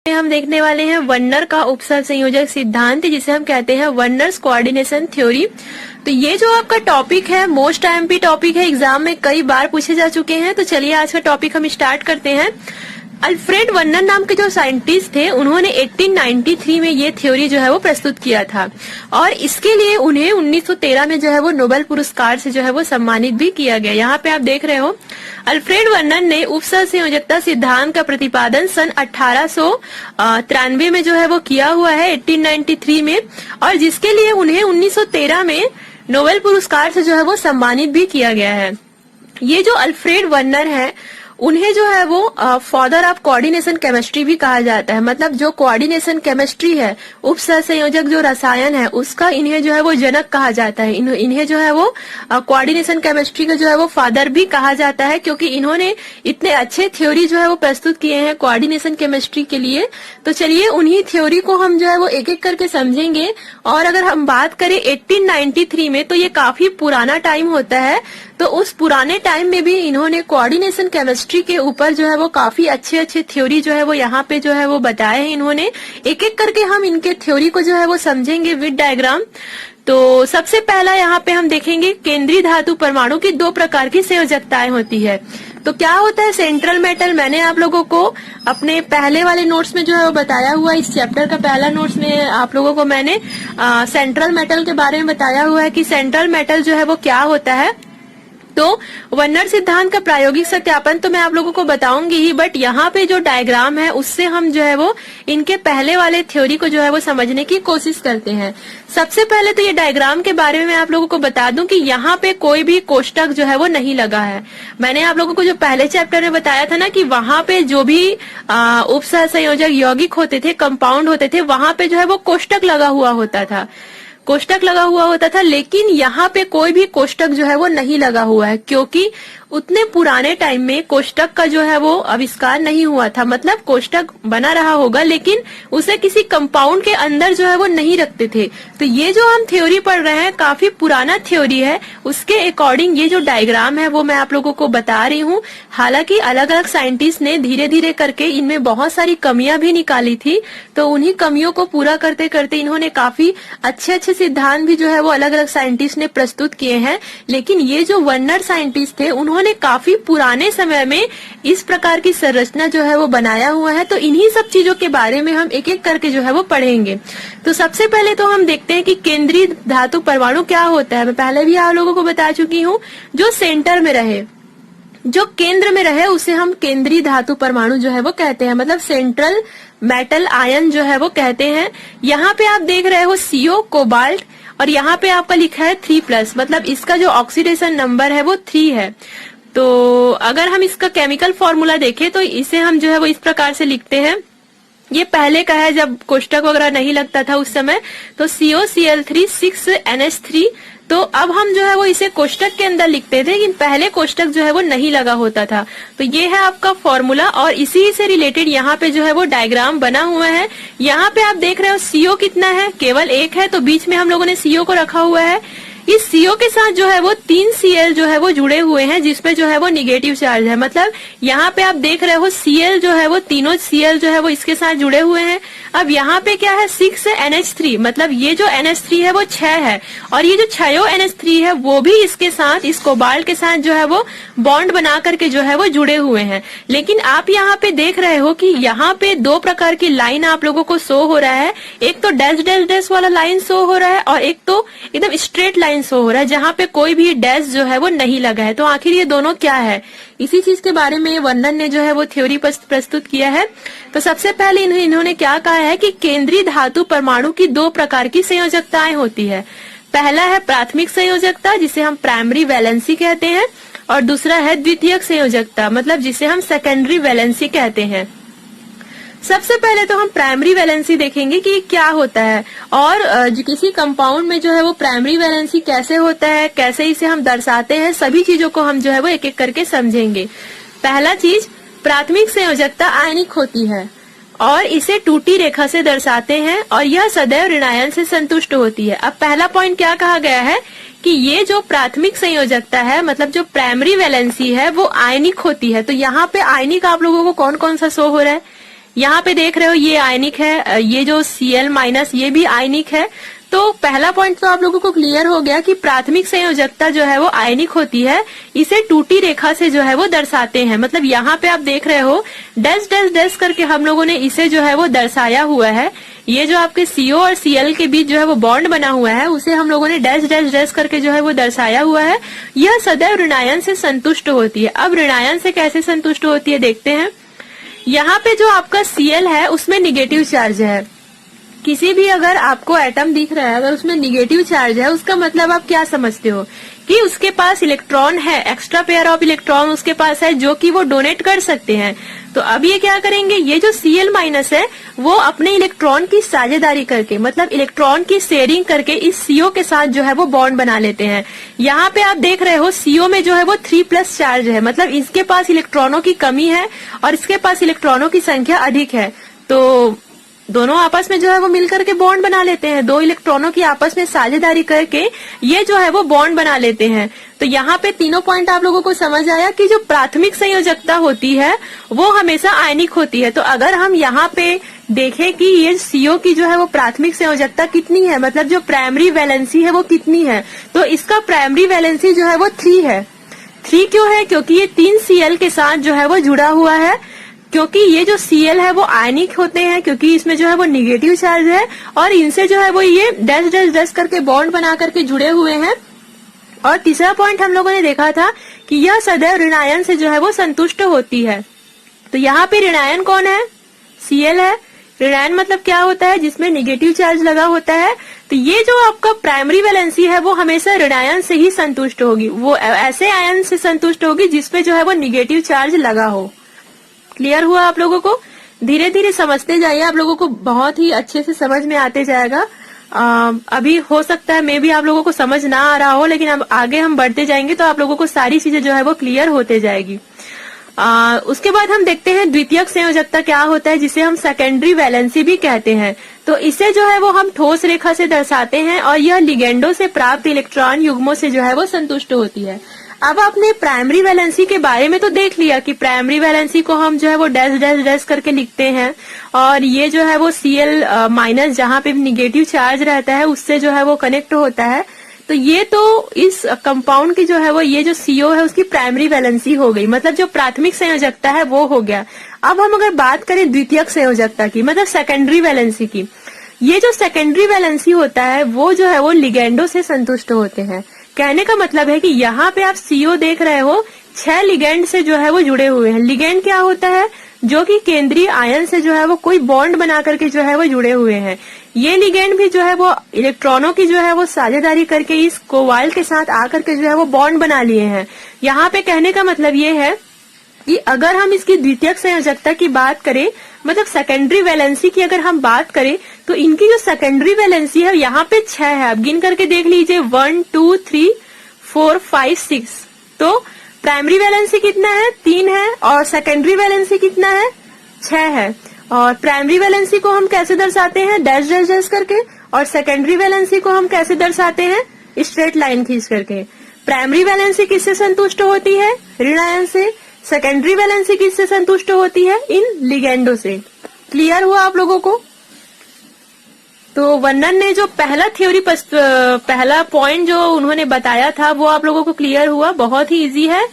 हम देखने वाले हैं वर्नर का उपसर्ग संयोजक सिद्धांत, जिसे हम कहते हैं वर्नर्स कोऑर्डिनेशन थ्योरी। तो ये जो आपका टॉपिक है मोस्ट आईएमपी टॉपिक है, एग्जाम में कई बार पूछे जा चुके हैं। तो चलिए आज का टॉपिक हम स्टार्ट करते हैं। अल्फ्रेड वर्नर नाम के जो साइंटिस्ट थे उन्होंने 1893 में ये थ्योरी जो है वो प्रस्तुत किया था और इसके लिए उन्हें 1913 में जो है वो नोबेल पुरस्कार से जो है वो सम्मानित भी किया गया। यहाँ पे आप देख रहे हो अल्फ्रेड वर्नर ने उपसर्ग संयोजकता सिद्धांत का प्रतिपादन सन 1893 में जो है वो किया हुआ है 1893 में, और जिसके लिए उन्हें 1913 में नोबेल पुरस्कार से जो है वो सम्मानित भी किया गया है। ये जो अल्फ्रेड वर्नर है उन्हें जो है वो फादर ऑफ कोऑर्डिनेशन केमिस्ट्री भी कहा जाता है। मतलब जो कोऑर्डिनेशन केमिस्ट्री है, उपसर्ग संयोजक जो रसायन है, उसका इन्हें जो है वो जनक कहा जाता है। इन्हें जो है वो कोऑर्डिनेशन केमिस्ट्री का जो है वो फादर भी कहा जाता है, क्योंकि इन्होंने इतने अच्छे थ्योरी जो है वो प्रस्तुत किए हैं कोऑर्डिनेशन केमिस्ट्री के लिए। तो चलिए उन्हीं थ्योरी को हम जो है वो एक एक करके समझेंगे। और अगर हम बात करें 1893 में, तो ये काफी पुराना टाइम होता है। तो उस पुराने टाइम में भी इन्होंने कोऑर्डिनेशन केमिस्ट्री के ऊपर जो है वो काफी अच्छे अच्छे थ्योरी जो है वो यहाँ पे जो है वो बताए हैं इन्होंने। एक एक करके हम इनके थ्योरी को जो है वो समझेंगे विद डायग्राम। तो सबसे पहला यहाँ पे हम देखेंगे केंद्रीय धातु परमाणु की दो प्रकार की संयोजकताएं होती है। तो क्या होता है सेंट्रल मेटल, मैंने आप लोगों को अपने पहले वाले नोट्स में जो है वो बताया हुआ, इस चैप्टर का पहला नोट्स में आप लोगों को मैंने सेंट्रल मेटल के बारे में बताया हुआ है कि सेंट्रल मेटल जो है वो क्या होता है। तो वर्नर सिद्धांत का प्रायोगिक सत्यापन तो मैं आप लोगों को बताऊंगी ही, बट यहाँ पे जो डायग्राम है उससे हम जो है वो इनके पहले वाले थ्योरी को जो है वो समझने की कोशिश करते हैं। सबसे पहले तो ये डायग्राम के बारे में मैं आप लोगों को बता दूं कि यहाँ पे कोई भी कोष्टक जो है वो नहीं लगा है। मैंने आप लोगों को जो पहले चैप्टर में बताया था ना कि वहां पे जो भी उपसर्ग संयोजक यौगिक होते थे, कंपाउंड होते थे, वहां पे जो है वो कोष्टक लगा हुआ होता था, कोष्टक लगा हुआ होता था। लेकिन यहाँ पे कोई भी कोष्टक जो है वो नहीं लगा हुआ है, क्योंकि उतने पुराने टाइम में कोष्टक का जो है वो आविष्कार नहीं हुआ था। मतलब कोष्टक बना रहा होगा लेकिन उसे किसी कंपाउंड के अंदर जो है वो नहीं रखते थे। तो ये जो हम थ्योरी पढ़ रहे हैं काफी पुराना थ्योरी है, उसके अकॉर्डिंग ये जो डायग्राम है वो मैं आप लोगों को बता रही हूँ। हालांकि अलग अलग साइंटिस्ट ने धीरे धीरे करके इनमें बहुत सारी कमियां भी निकाली थी, तो उन्हीं कमियों को पूरा करते करते इन्होंने काफी अच्छे अच्छे सिद्धांत भी जो है वो अलग अलग साइंटिस्ट ने प्रस्तुत किए हैं। लेकिन ये जो वर्नर साइंटिस्ट थे उन्होंने काफी पुराने समय में इस प्रकार की संरचना जो है वो बनाया हुआ है। तो इन्हीं सब चीजों के बारे में हम एक एक करके जो है वो पढ़ेंगे। तो सबसे पहले तो हम देखते हैं कि केंद्रीय धातु परमाणु क्या होता है। मैं पहले भी आप लोगों को बता चुकी हूँ, जो सेंटर में रहे, जो केंद्र में रहे, उसे हम केंद्रीय धातु परमाणु जो है वो कहते हैं। मतलब सेंट्रल मेटल आयन जो है वो कहते हैं। यहाँ पे आप देख रहे हो CO कोबाल्ट, और यहाँ पे आपका लिखा है 3+, मतलब इसका जो ऑक्सीडेशन नंबर है वो 3 है। तो अगर हम इसका केमिकल फॉर्मूला देखें तो इसे हम जो है वो इस प्रकार से लिखते हैं। ये पहले का है जब कोष्टक वगैरह नहीं लगता था उस समय। तो COCl3 6NH3। तो अब हम जो है वो इसे कोष्टक के अंदर लिखते थे, लेकिन पहले कोष्टक जो है वो नहीं लगा होता था। तो ये है आपका फॉर्मूला, और इसी से रिलेटेड यहाँ पे जो है वो डायग्राम बना हुआ है। यहाँ पे आप देख रहे हो CO कितना है, केवल 1 है, तो बीच में हम लोगों ने CO को रखा हुआ है। इस CO के साथ जो है वो 3 Cl जो है वो जुड़े हुए हैं, जिसपे जो है वो निगेटिव चार्ज है। मतलब यहाँ पे आप देख रहे हो Cl जो है वो तीनों Cl जो है वो इसके साथ जुड़े हुए हैं। अब यहाँ पे क्या है 6NH3, मतलब ये जो NH3 है वो 6 है, और ये जो 6 NH3 है वो भी इसके साथ, इस कोबाल्ट के साथ जो है वो बॉन्ड बना करके जो है वो जुड़े हुए हैं। लेकिन आप यहाँ पे देख रहे हो कि यहाँ पे दो प्रकार की लाइन आप लोगों को शो हो रहा है। एक तो डैश डैश डैश वाला लाइन शो हो रहा है, और एक तो एकदम स्ट्रेट लाइन शो हो रहा है जहाँ पे कोई भी डैश जो है वो नहीं लगा है। तो आखिर ये दोनों क्या है, इसी चीज के बारे में वर्नर ने जो है वो थ्योरी प्रस्तुत किया है। तो सबसे पहले इन्होंने क्या कहा है कि केंद्रीय धातु परमाणु की दो प्रकार की संयोजकताएं होती है। पहला है प्राथमिक संयोजकता, जिसे हम प्राइमरी वैलेंसी कहते हैं, और दूसरा है द्वितीयक संयोजकता, मतलब जिसे हम सेकेंडरी वैलेंसी कहते हैं। सबसे पहले तो हम प्राइमरी वैलेंसी देखेंगे कि क्या होता है, और किसी कंपाउंड में जो है वो प्राइमरी वैलेंसी कैसे होता है, कैसे इसे हम दर्शाते हैं, सभी चीजों को हम जो है वो एक एक करके समझेंगे। पहला चीज, प्राथमिक संयोजकता आयनिक होती है और इसे टूटी रेखा से दर्शाते हैं, और यह सदैव ऋणायन से संतुष्ट होती है। अब पहला पॉइंट क्या कहा गया है कि ये जो प्राथमिक संयोजकता है, मतलब जो प्राइमरी वैलेंसी है, वो आयनिक होती है। तो यहाँ पे आयनिक आप लोगों को कौन कौन सा शो हो रहा है, यहाँ पे देख रहे हो ये आयनिक है, ये जो Cl माइनस ये भी आयनिक है। तो पहला पॉइंट तो आप लोगों को क्लियर हो गया कि प्राथमिक संयोजकता जो है वो आयनिक होती है, इसे टूटी रेखा से जो है वो दर्शाते हैं। मतलब यहाँ पे आप देख रहे हो डैश डैश डैश करके हम लोगों ने इसे जो है वो दर्शाया हुआ है। ये जो आपके CO और Cl के बीच जो है वो बॉन्ड बना हुआ है, उसे हम लोगों ने डैश डैश डैश करके जो है वो दर्शाया हुआ है। यह सदैव ऋणायन से संतुष्ट होती है। अब ऋणायन से कैसे संतुष्ट होती है देखते हैं। यहाँ पे जो आपका Cl है उसमें निगेटिव चार्ज है। किसी भी अगर आपको एटम दिख रहा है, अगर उसमें निगेटिव चार्ज है, उसका मतलब आप क्या समझते हो कि उसके पास इलेक्ट्रॉन है, एक्स्ट्रा पेयर ऑफ इलेक्ट्रॉन उसके पास है जो कि वो डोनेट कर सकते हैं। तो अब ये क्या करेंगे, ये जो Cl माइनस है वो अपने इलेक्ट्रॉन की साझेदारी करके, मतलब इलेक्ट्रॉन की शेयरिंग करके इस CO के साथ जो है वो बॉन्ड बना लेते हैं। यहाँ पे आप देख रहे हो CO में जो है वो 3+ चार्ज है, मतलब इसके पास इलेक्ट्रॉनों की कमी है और इसके पास इलेक्ट्रॉनों की संख्या अधिक है। तो दोनों आपस में जो है वो मिलकर के बॉन्ड बना लेते हैं। दो इलेक्ट्रॉनों की आपस में साझेदारी करके ये जो है वो बॉन्ड बना लेते हैं। तो यहाँ पे तीनों पॉइंट आप लोगों को समझ आया कि जो प्राथमिक संयोजकता होती है वो हमेशा आयनिक होती है। तो अगर हम यहाँ पे देखें कि ये CO की जो है वो प्राथमिक संयोजकता कितनी है, मतलब जो प्राइमरी वैलेंसी है वो कितनी है, तो इसका प्राइमरी वैलेंसी जो है वो 3 है। 3 क्यों है? क्योंकि ये 3 Cl के साथ जो है वो जुड़ा हुआ है। क्योंकि ये जो Cl है वो आयनिक होते हैं, क्योंकि इसमें जो है वो निगेटिव चार्ज है और इनसे जो है वो ये डैश डैश डैश करके बॉन्ड बना करके जुड़े हुए हैं। और तीसरा पॉइंट हम लोगों ने देखा था कि यह सदैव ऋणायन से जो है वो संतुष्ट होती है। तो यहाँ पे ऋणायन कौन है? Cl है। ऋणायन मतलब क्या होता है? जिसमें निगेटिव चार्ज लगा होता है। तो ये जो आपका प्राइमरी वैलेंसी है वो हमेशा ऋणायन से ही संतुष्ट होगी, वो ऐसे आयन से संतुष्ट होगी जिसपे जो है वो निगेटिव चार्ज लगा हो। क्लियर हुआ आप लोगों को? धीरे धीरे समझते जाइए, आप लोगों को बहुत ही अच्छे से समझ में आते जाएगा। अभी हो सकता है मे भी आप लोगों को समझ ना आ रहा हो, लेकिन अब आगे हम बढ़ते जाएंगे तो आप लोगों को सारी चीजें जो है वो क्लियर होते जाएगी। उसके बाद हम देखते हैं द्वितीयक संयोजकता क्या होता है, जिसे हम सेकेंडरी वैलेंसी भी कहते हैं। तो इसे जो है वो हम ठोस रेखा से दर्शाते हैं और यह लिगेंडो से प्राप्त इलेक्ट्रॉन युग्मों से जो है वो संतुष्ट होती है। अब आपने प्राइमरी वैलेंसी के बारे में तो देख लिया कि प्राइमरी वैलेंसी को हम जो है वो डैश डैश डैश करके लिखते हैं और ये जो है वो Cl माइनस जहाँ पे निगेटिव चार्ज रहता है उससे जो है वो कनेक्ट होता है। तो ये तो इस कंपाउंड की जो है वो ये जो CO है उसकी प्राइमरी वैलेंसी हो गई, मतलब जो प्राथमिक संयोजकता है वो हो गया। अब हम अगर बात करें द्वितीयक संयोजकता की, मतलब सेकेंडरी वैलेंसी की, ये जो सेकेंडरी वैलेंसी होता है वो जो है वो लिगेंडो से संतुष्ट होते हैं। कहने का मतलब है कि यहाँ पे आप CO देख रहे हो 6 लिगेंड से जो है वो जुड़े हुए हैं। लिगेंड क्या होता है? जो कि केंद्रीय आयन से जो है वो कोई बॉन्ड बना करके जो है वो जुड़े हुए हैं। ये लिगेंड भी जो है वो इलेक्ट्रॉनों की जो है वो साझेदारी करके इस कोवाल्ट के साथ आकर के जो है वो बॉन्ड बना लिए हैं। यहाँ पे कहने का मतलब ये है कि अगर हम इसकी द्वितीयक संयोजकता की बात करें, मतलब सेकेंडरी वैलेंसी की अगर हम बात करें, तो इनकी जो सेकेंडरी वैलेंसी है यहाँ पे 6 है। आप गिन करके देख लीजिए 1 2 3 4 5 6। तो प्राइमरी वैलेंसी कितना है? 3 है और सेकेंडरी वैलेंसी कितना है? 6 है। और प्राइमरी वैलेंसी को हम कैसे दर्शाते हैं? डैश डैश डैश करके, और सेकेंडरी वैलेंसी को हम कैसे दर्शाते हैं? स्ट्रेट लाइन खींच करके। प्राइमरी वैलेंसी किससे संतुष्ट होती है? ऋणायन से। सेकेंडरी वैलेंसी किससे संतुष्ट होती है? इन लिगेंडो से। क्लियर हुआ आप लोगों को? तो वर्नन ने जो पहला पॉइंट जो उन्होंने बताया था वो आप लोगों को क्लियर हुआ। बहुत ही इजी है।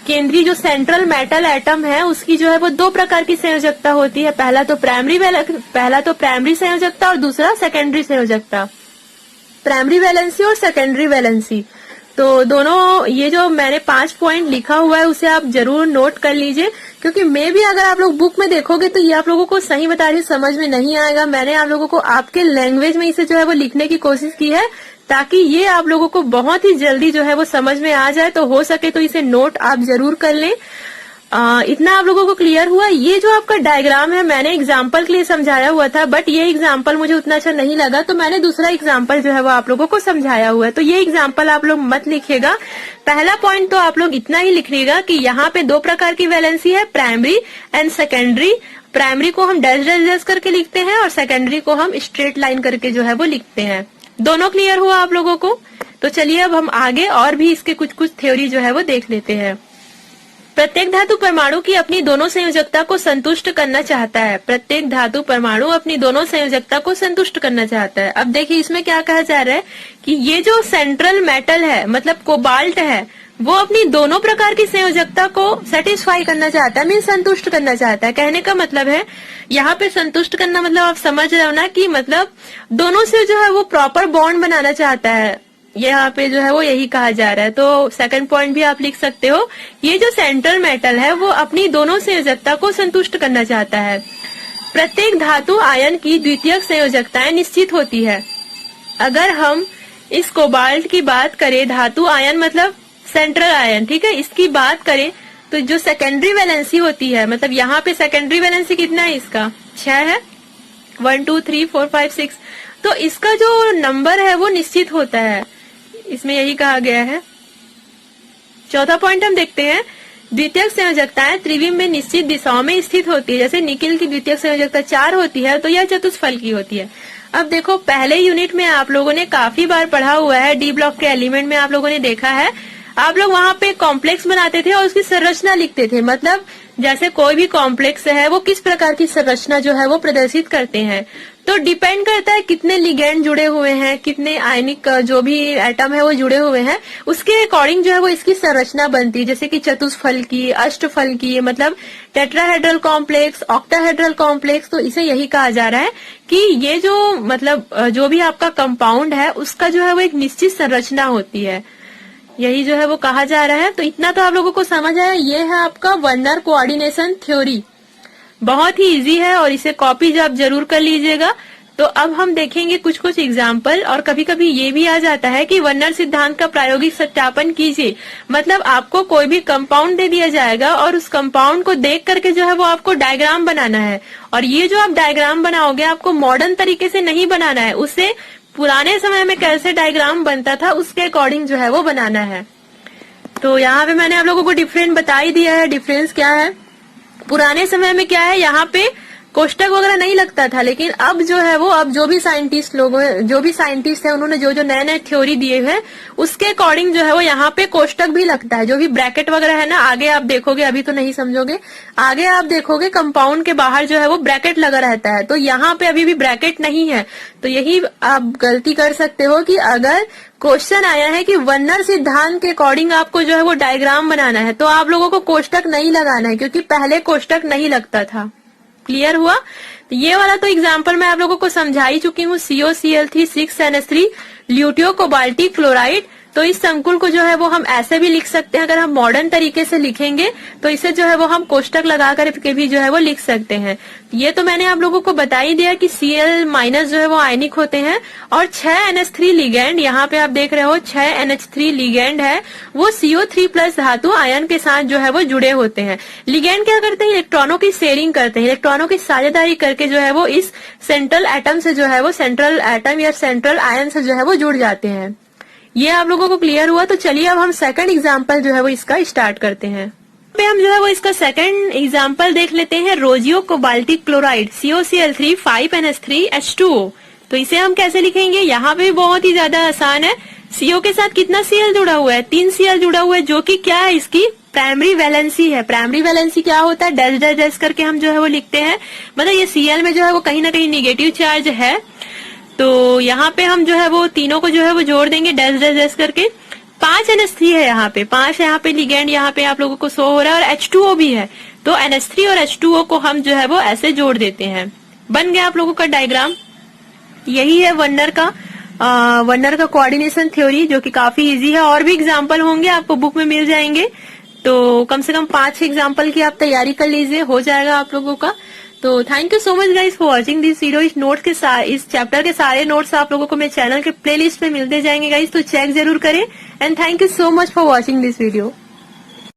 केंद्रीय जो सेंट्रल मेटल एटम है उसकी जो है वो 2 प्रकार की संयोजकता होती है। पहला तो प्राइमरी संयोजकता और दूसरा सेकेंडरी संयोजकता। प्राइमरी वैलेंसी और सेकेंडरी वैलेंसी, तो दोनों ये जो मैंने 5 पॉइंट लिखा हुआ है उसे आप जरूर नोट कर लीजिए, क्योंकि मे भी अगर आप लोग बुक में देखोगे तो ये आप लोगों को सही बता रही समझ में नहीं आएगा। मैंने आप लोगों को आपके लैंग्वेज में इसे जो है वो लिखने की कोशिश की है ताकि ये आप लोगों को बहुत ही जल्दी जो है वो समझ में आ जाए। तो हो सके तो इसे नोट आप जरूर कर लें। इतना आप लोगों को क्लियर हुआ। ये जो आपका डायग्राम है मैंने एग्जाम्पल के लिए समझाया हुआ था, बट ये एग्जाम्पल मुझे उतना अच्छा नहीं लगा तो मैंने दूसरा एग्जाम्पल जो है वो आप लोगों को समझाया हुआ है। तो ये एग्जाम्पल आप लोग मत लिखिएगा। पहला पॉइंट तो आप लोग इतना ही लिखिएगा कि यहाँ पे 2 प्रकार की वैलेंसी है, प्राइमरी एंड सेकेंडरी। प्राइमरी को हम डैश डैश डैश करके लिखते हैं और सेकेंडरी को हम स्ट्रेट लाइन करके जो है वो लिखते हैं। दोनों क्लियर हुआ आप लोगों को? तो चलिए अब हम आगे और भी इसके कुछ थ्योरी जो है वो देख लेते हैं। प्रत्येक धातु परमाणु की अपनी दोनों संयोजकता को संतुष्ट करना चाहता है। प्रत्येक धातु परमाणु अपनी दोनों संयोजकता को संतुष्ट करना चाहता है। अब देखिए इसमें क्या कहा जा रहा है कि ये जो सेंट्रल मेटल है मतलब कोबाल्ट है, वो अपनी दोनों प्रकार की संयोजकता को सेटिस्फाई करना चाहता है, मीन संतुष्ट करना चाहता है। कहने का मतलब है यहाँ पे संतुष्ट करना मतलब आप समझ रहे हो ना कि मतलब दोनों से जो है वो प्रॉपर बॉन्ड बनाना चाहता है। यहाँ पे जो है वो यही कहा जा रहा है। तो सेकंड पॉइंट भी आप लिख सकते हो, ये जो सेंट्रल मेटल है वो अपनी दोनों संयोजकता को संतुष्ट करना चाहता है। प्रत्येक धातु आयन की द्वितीयक संयोजकताएं निश्चित होती है। अगर हम इस कोबाल्ट की बात करें, धातु आयन मतलब सेंट्रल आयन, ठीक है, इसकी बात करें तो जो सेकेंडरी वैलेंसी होती है, मतलब यहाँ पे सेकेंडरी वैलेंसी कितना है इसका 6 है, 1 2 3 4 5 6, तो इसका जो नंबर है वो निश्चित होता है, इसमें यही कहा गया है। चौथा पॉइंट हम देखते हैं, द्वितीयक संयोजकताएं त्रिविम में निश्चित दिशाओं में स्थित होती है। जैसे निकिल की द्वितीयक संयोजकता 4 होती है तो यह चतुष्फल की होती है। अब देखो पहले यूनिट में आप लोगों ने काफी बार पढ़ा हुआ है, डी ब्लॉक के एलिमेंट में आप लोगों ने देखा है, आप लोग वहां पे कॉम्प्लेक्स बनाते थे और उसकी संरचना लिखते थे। मतलब जैसे कोई भी कॉम्प्लेक्स है वो किस प्रकार की संरचना जो है वो प्रदर्शित करते हैं, तो डिपेंड करता है कितने लिगेंड जुड़े हुए हैं, कितने आयनिक जो भी एटम है वो जुड़े हुए हैं, उसके अकॉर्डिंग जो है वो इसकी संरचना बनती है। जैसे कि चतुष्फल की, अष्टफल की, मतलब टेट्राहेड्रल कॉम्प्लेक्स, ऑक्टाहेड्रल कॉम्प्लेक्स। तो इसे यही कहा जा रहा है कि ये जो मतलब जो भी आपका कंपाउंड है उसका जो है वो एक निश्चित संरचना होती है, यही जो है वो कहा जा रहा है। तो इतना तो आप लोगों को समझ आया। ये है आपका वर्नर कोऑर्डिनेशन थ्योरी, बहुत ही इजी है और इसे कॉपी आप जरूर कर लीजिएगा। तो अब हम देखेंगे कुछ कुछ एग्जाम्पल, और कभी कभी ये भी आ जाता है कि वर्नर सिद्धांत का प्रायोगिक सत्यापन कीजिए। मतलब आपको कोई भी कंपाउंड दे दिया जाएगा और उस कंपाउंड को देख करके जो है वो आपको डायग्राम बनाना है, और ये जो आप डायग्राम बनाओगे आपको मॉडर्न तरीके से नहीं बनाना है, उससे पुराने समय में कैसे डायग्राम बनता था उसके अकॉर्डिंग जो है वो बनाना है। तो यहाँ पे मैंने आप लोगों को डिफरेंस बता ही दिया है। डिफरेंस क्या है, पुराने समय में क्या है, यहाँ पे कोष्टक वगैरह नहीं लगता था, लेकिन अब जो है वो अब जो भी साइंटिस्ट है उन्होंने जो जो नए नए थ्योरी दिए हैं उसके अकॉर्डिंग जो है वो यहाँ पे कोष्टक भी लगता है। जो भी ब्रैकेट वगैरह है ना, आगे आप देखोगे, अभी तो नहीं समझोगे, आगे आप देखोगे कंपाउंड के बाहर जो है वो ब्रैकेट लगा रहता है, तो यहाँ पे अभी भी ब्रैकेट नहीं है। तो यही आप गलती कर सकते हो कि अगर क्वेश्चन आया है कि वर्नर सिद्धांत के अकॉर्डिंग आपको जो है वो डायग्राम बनाना है, तो आप लोगों को कोष्टक नहीं लगाना है, क्योंकि पहले कोष्टक नहीं लगता था। क्लियर हुआ? तो ये वाला तो एग्जाम्पल मैं आप लोगों को समझा ही चुकी हूँ। COCl3 6NH3 ल्यूटियो cobaltic chloride. तो इस संकुल को जो है वो हम ऐसे भी लिख सकते हैं, अगर हम मॉडर्न तरीके से लिखेंगे तो इसे जो है वो हम कोष्टक लगा करके भी जो है वो लिख सकते हैं। ये तो मैंने आप लोगों को बता ही दिया कि Cl- जो है वो आयनिक होते हैं, और 6NH3 लिगेंड, यहाँ पे आप देख रहे हो 6NH3 लिगेंड है, वो CO3+ धातु आयन के साथ जो है वो जुड़े होते हैं। लिगेंड क्या करते हैं, इलेक्ट्रॉनों की शेयरिंग करते हैं, इलेक्ट्रॉनों की साझेदारी करके जो है वो इस सेंट्रल एटम से जो है वो सेंट्रल एटम या सेंट्रल आयन से जो है वो जुड़ जाते हैं। ये आप लोगों को क्लियर हुआ? तो चलिए अब हम सेकंड एग्जांपल जो है वो इसका स्टार्ट करते हैं। पे हम जो है वो इसका सेकंड एग्जांपल देख लेते हैं, रोजियो cobaltic chloride COCl3 5NH3 H2O। तो इसे हम कैसे लिखेंगे, यहाँ पे बहुत ही ज्यादा आसान है। CO के साथ कितना Cl जुड़ा हुआ है, 3 Cl जुड़ा हुआ है, जो कि क्या है, इसकी प्राइमरी वैलेंसी है। प्राइमरी वैलेंसी क्या होता है, डैश डैश डैश करके हम जो है वो लिखते हैं, मतलब ये Cl में जो है वो कहीं ना कहीं निगेटिव चार्ज है। तो यहाँ पे हम जो है वो तीनों को जो है वो जोड़ देंगे डैश डैश डैश करके। 5NH3 है यहाँ पे, 5 यहाँ पे लिगेंड यहाँ पे आप लोगों को शो हो रहा है, और H2O भी है। तो NH3 और H2O को हम जो है वो ऐसे जोड़ देते हैं। बन गया आप लोगों का डायग्राम। यही है वर्नर का कोऑर्डिनेशन थ्योरी, जो कि काफी इजी है। और भी एग्जाम्पल होंगे, आपको बुक में मिल जाएंगे। तो कम से कम 5 एग्जाम्पल की आप तैयारी कर लीजिए, हो जाएगा आप लोगों का। तो thank you so much guys for watching this video. इस चैप्टर के सारे नोट्स आप लोगों को मेरे चैनल के प्लेलिस्ट में मिलते जाएंगे गाइस, तो चेक जरूर करें। And thank you so much for watching this video.